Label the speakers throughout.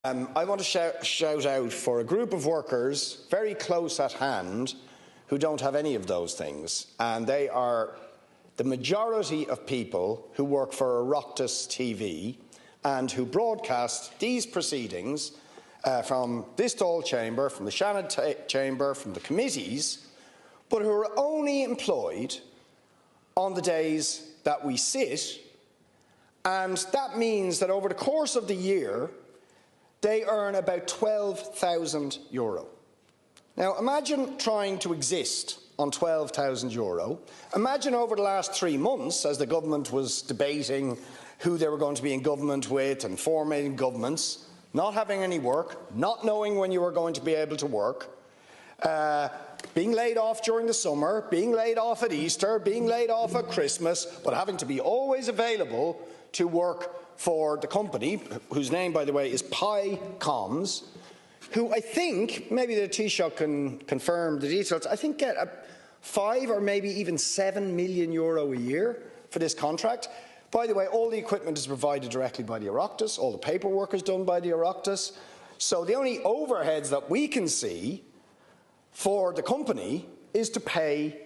Speaker 1: I want to shout out for a group of workers very close at hand who don't have any of those things, and they are the majority of people who work for Oireachtas TV and who broadcast these proceedings from this Dáil chamber, from the Shannon chamber, from the committees, but who are only employed on the days that we sit, and that means that over the course of the year they earn about €12,000. Now imagine trying to exist on €12,000. Imagine over the last 3 months, as the government was debating who they were going to be in government with and forming governments, not having any work, not knowing when you were going to be able to work, being laid off during the summer, being laid off at Easter, being laid off at Christmas, but having to be always available to work for the company, whose name, by the way, is Pi Comms, who I think, maybe the Taoiseach can confirm the details, I think get €5 or maybe even €7 million a year for this contract. By the way, all the equipment is provided directly by the Oireachtas, all the paperwork is done by the Oireachtas, so the only overheads that we can see for the company is to pay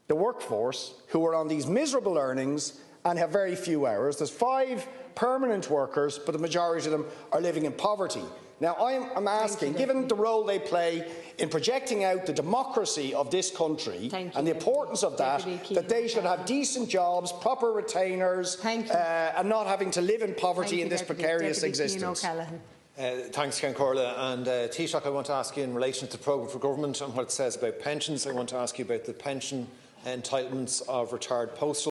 Speaker 1: the workforce who are on these miserable earnings and have very few hours. There's 5 permanent workers, but the majority of them are living in poverty. Now, I'm asking, given the role they play in projecting out the democracy of this country and the importance of that, that they should have decent jobs, proper retainers, and not having to live in poverty in this precarious existence.
Speaker 2: Thanks, Ken Corla. And Taoiseach, I want to ask you in relation to the programme for government and what it says about pensions. I want to ask you about the pension entitlements of retired postal